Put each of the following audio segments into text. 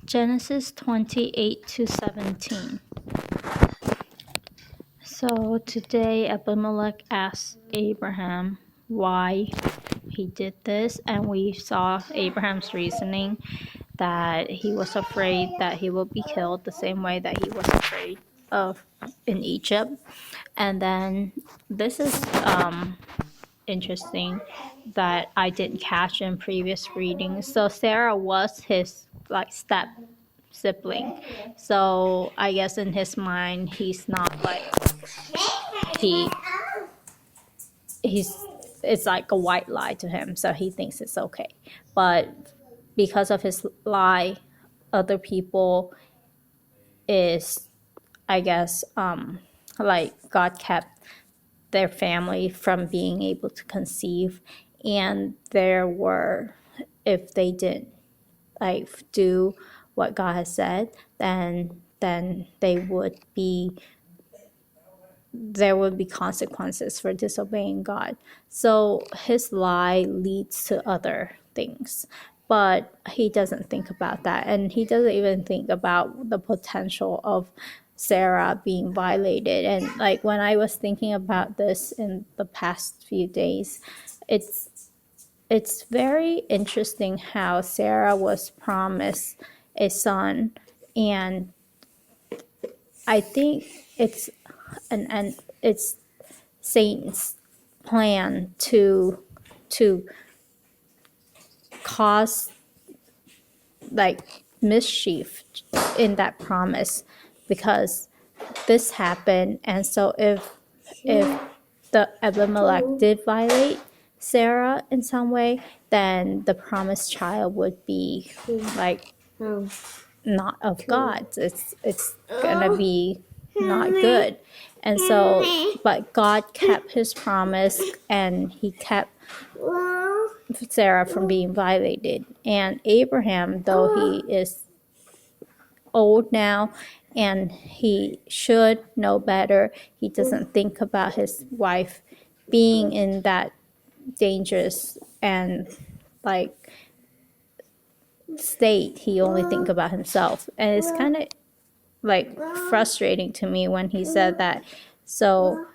Genesis 28-17. So today Abimelech asked Abraham why he did this, and we saw Abraham's reasoning that he was afraid that he will be killed the same way that he was afraid of in Egypt. And then this is interesting that I didn't catch in previous readings. So Sarah was his step sibling. So I guess in his mind he's not he he's it's like a white lie to him, so he thinks it's okay. But because of his lie, other people is I guess God kept their family from being able to conceive, and there were, if they didn't do what God has said, then there would be consequences for disobeying God. So his lie leads to other things, but he doesn't think about that, and he doesn't even think about the potential of Sarah being violated. And when I was thinking about this in the past few days, it's very interesting how Sarah was promised a son, and I think it's it's Satan's plan to cause mischief in that promise, because this happened. And so if the Abimelech did violate Sarah in some way, then the promised child would be not of God. It's gonna be not good. And so, but God kept his promise, and he kept Sarah from being violated. And Abraham, though he is old now and he should know better, he doesn't think about his wife being in that dangerous and state. He only think about himself, and it's kind of frustrating to me when he said that. So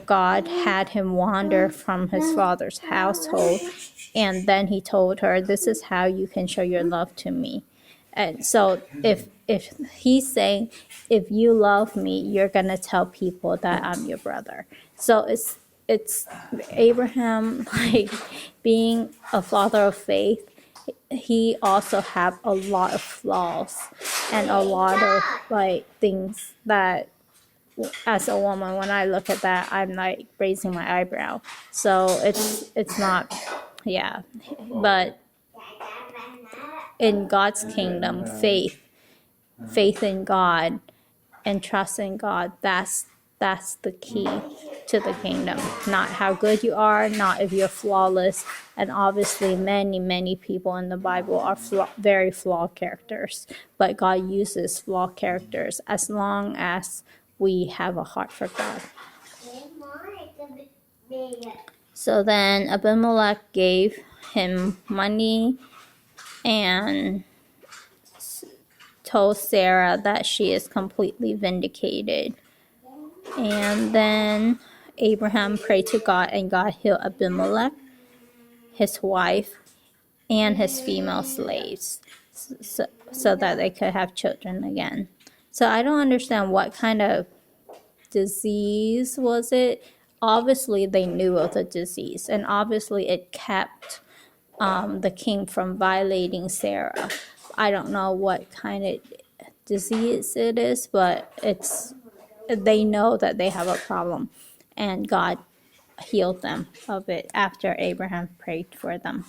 God had him wander from his father's household, and then he told her, this is how you can show your love to me. And so if he's saying, if you love me, you're gonna tell people that I'm your brother. So it's Abraham, being a father of faith, he also have a lot of flaws and a lot of things that, as a woman, when I look at that, I'm raising my eyebrow. So it's not, yeah. But in God's kingdom, faith in God and trust in God, that's the key to the kingdom. Not how good you are, not if you're flawless. And obviously many people in the Bible are very flawed characters, but God uses flawed characters as long as we have a heart for God. So then Abimelech gave him money and told Sarah that she is completely vindicated. And then Abraham prayed to God, and God healed Abimelech, his wife, and his female slaves, so that they could have children again. So I don't understand what kind of disease was it. Obviously they knew of the disease, and obviously it kept the king from violating Sarah. I don't know what kind of disease it is, but they know that they have a problem, and God healed them of it after Abraham prayed for them.